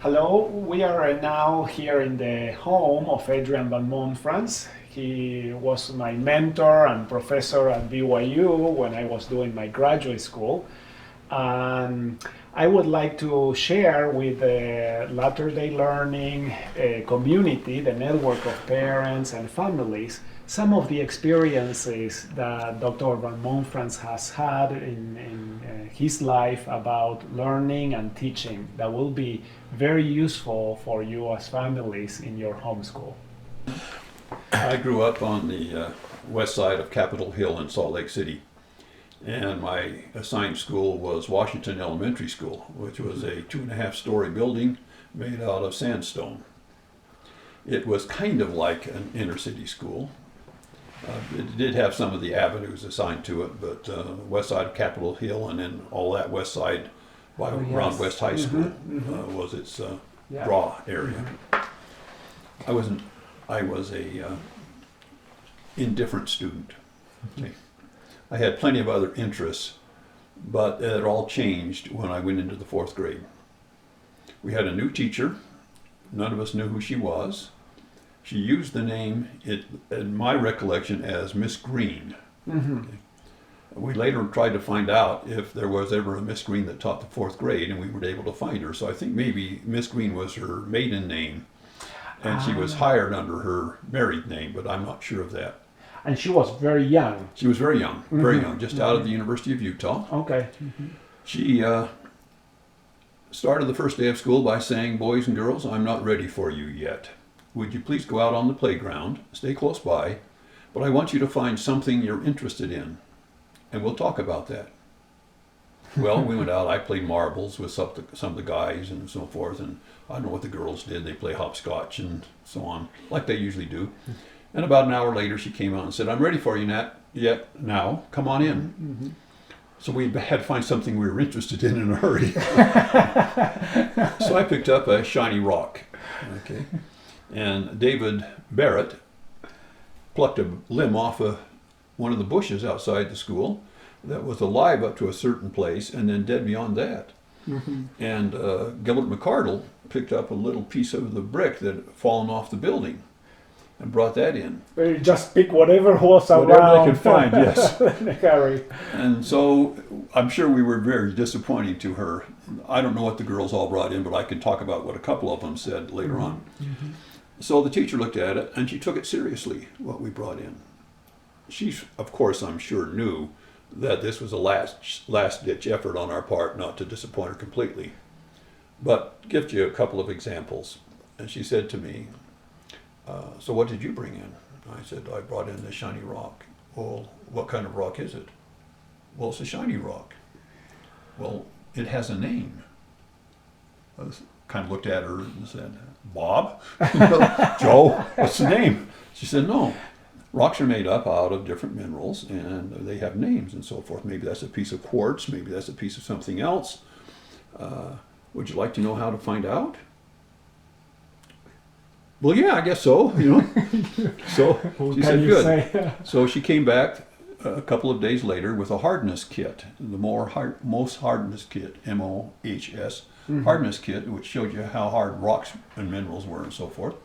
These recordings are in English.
Hello, we are now here in the home of Adrian Van Mondfrans. He was my mentor and professor at BYU when I was doing my graduate school. And I would like to share with the Latter-day Learning community, the network of parents and families, some of the experiences that Dr. Van Mondfrans has had in his life about learning and teaching that will be very useful for you as families in your homeschool. I grew up on the west side of Capitol Hill in Salt Lake City, and my assigned school was Washington Elementary School, which was a 2.5-story building made out of sandstone. It was kind of like an inner city school. It did have some of the avenues assigned to it, but west side of Capitol Hill and then all that west side by around West High School was its draw area. I was a indifferent student. Okay. I had plenty of other interests, but it all changed when I went into the 4th grade. We had a new teacher. None of us knew who she was. She used the name, in my recollection, as Miss Green. Okay. We later tried to find out if there was ever a Miss Green that taught the 4th grade, and we weren't able to find her. So I think maybe Miss Green was her maiden name, and she was hired under her married name, but I'm not sure of that. And she was very young. She was very young, very young, just out of the University of Utah. Okay. She started the first day of school by saying, "Boys and girls, I'm not ready for you yet. Would you please go out on the playground, stay close by, but I want you to find something you're interested in, and we'll talk about that." Well, we went out. I played marbles with some of the guys and so forth, and I don't know what the girls did. They play hopscotch and so on, like they usually do. And about an hour later, she came out and said, "I'm ready for you, Nat. Now, come on in." So we had to find something we were interested in a hurry. So I picked up a shiny rock. Okay. And David Barrett plucked a limb off one of the bushes outside the school that was alive up to a certain place and then dead beyond that. And Gilbert McCardle picked up a little piece of the brick that had fallen off the building and brought that in. They just pick whatever was around. Whatever they could find, yes. Harry. And so I'm sure we were very disappointing to her. I don't know what the girls all brought in, but I can talk about what a couple of them said later on. So the teacher looked at it, and she took it seriously, what we brought in. She, of course, I'm sure, knew that this was a last-ditch effort on our part not to disappoint her completely. But give you a couple of examples. And she said to me, "So what did you bring in?" I said, "I brought in this shiny rock." "Well, what kind of rock is it?" "Well, it's a shiny rock." "Well, it has a name." I kind of looked at her and said, "Bob?" "Joe, what's the name?" She said, "No. Rocks are made up out of different minerals, and they have names and so forth. Maybe that's a piece of quartz. Maybe that's a piece of something else. Would you like to know how to find out?" "Well, yeah, I guess so, you know." So she said, "Good." So she came back a couple of days later with a hardness kit, the most hardness kit, MOHS, hardness kit, which showed you how hard rocks and minerals were and so forth.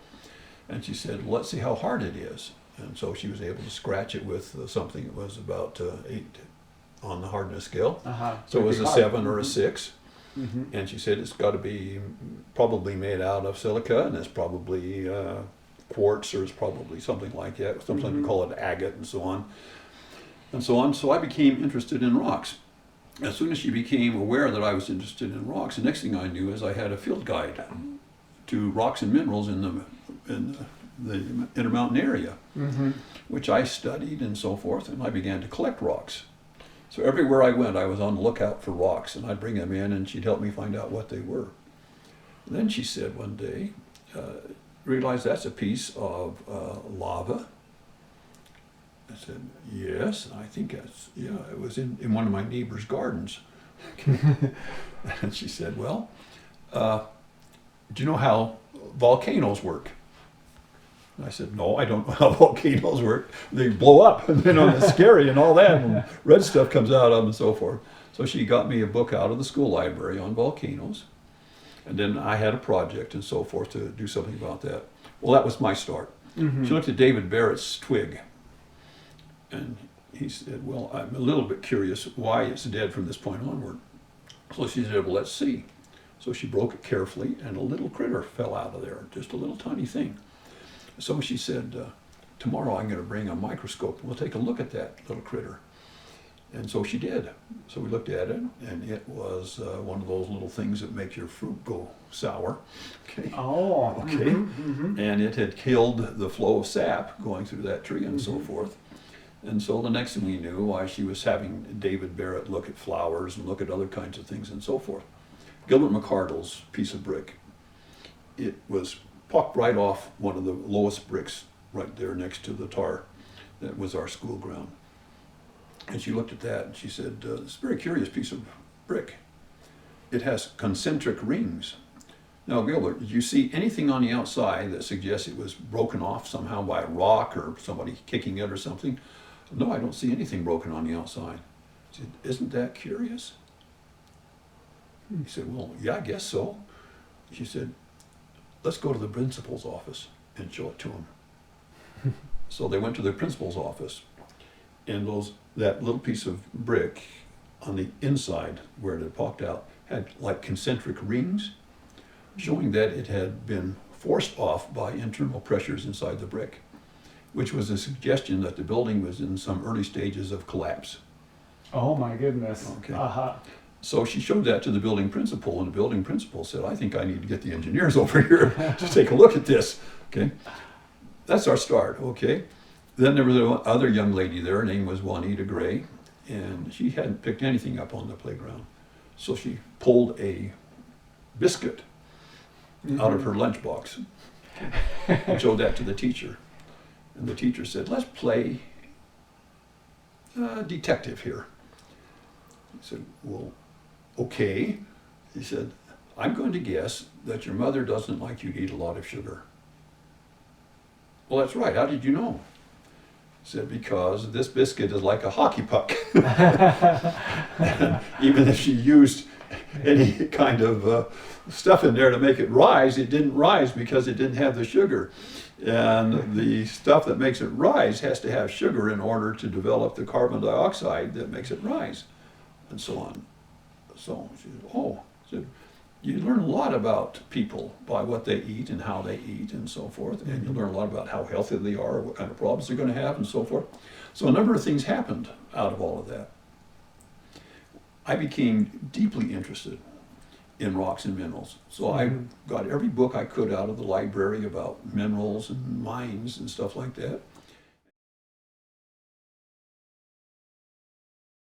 And she said, "Let's see how hard it is." And so she was able to scratch it with something that was about 8 on the hardness scale. So it was a 7 or a 6. And she said, "It's got to be probably made out of silica, and it's probably quartz, or it's probably something like that. Sometimes we call it agate, and so on. And so on. So I became interested in rocks. As soon as she became aware that I was interested in rocks, the next thing I knew is I had a field guide to rocks and minerals in the Intermountain area, which I studied and so forth, and I began to collect rocks. So everywhere I went, I was on the lookout for rocks, and I'd bring them in, and she'd help me find out what they were. And then she said one day, "Realize that's a piece of lava?" I said, "Yes, I think it was in one of my neighbor's gardens." And she said, "Well, do you know how volcanoes work?" And I said, "No, I don't know how volcanoes work. They blow up, and it's scary and all that, and red stuff comes out of them and so forth." So she got me a book out of the school library on volcanoes. And then I had a project and so forth to do something about that. Well, that was my start. Mm-hmm. She looked at David Barrett's twig, and he said, well, I'm a little bit curious why it's dead from this point onward. So she said, well, let's see. So she broke it carefully, and a little critter fell out of there, just a little tiny thing. So she said, tomorrow I'm going to bring a microscope, and we'll take a look at that little critter. And so she did. So we looked at it, and it was one of those little things that make your fruit go sour. Okay. Oh. Okay. Mm-hmm, mm-hmm. And it had killed the flow of sap going through that tree and so forth. And so the next thing we knew, why she was having David Barrett look at flowers and look at other kinds of things and so forth. Gilbert McCardle's piece of brick, it was popped right off one of the lowest bricks right there next to the tar that was our school ground. And she looked at that and she said, it's a very curious piece of brick. It has concentric rings. Now, Gilbert, did you see anything on the outside that suggests it was broken off somehow by a rock or somebody kicking it or something? No, I don't see anything broken on the outside. I said, isn't that curious? He said, well, yeah, I guess so. She said, let's go to the principal's office and show it to him. So they went to the principal's office, and that little piece of brick on the inside where it had popped out had like concentric rings, showing that it had been forced off by internal pressures inside the brick, which was a suggestion that the building was in some early stages of collapse. Oh my goodness. Okay. Uh-huh. So she showed that to the building principal, and the building principal said, I think I need to get the engineers over here to take a look at this. Okay. That's our start. Okay. Then there was another young lady there. Her name was Juanita Gray, and she hadn't picked anything up on the playground. So she pulled a biscuit out of her lunchbox and showed that to the teacher. And the teacher said, let's play detective here. He said, well, okay. He said, I'm going to guess that your mother doesn't like you to eat a lot of sugar. Well, that's right. How did you know? He said, because this biscuit is like a hockey puck. And even if she used any kind of stuff in there to make it rise, it didn't rise because it didn't have the sugar. And the stuff that makes it rise has to have sugar in order to develop the carbon dioxide that makes it rise, and so on. So she said, oh, so you learn a lot about people by what they eat and how they eat and so forth, and you learn a lot about how healthy they are, what kind of problems they're going to have and so forth. So a number of things happened out of all of that. I became deeply interested in rocks and minerals. So I got every book I could out of the library about minerals and mines and stuff like that.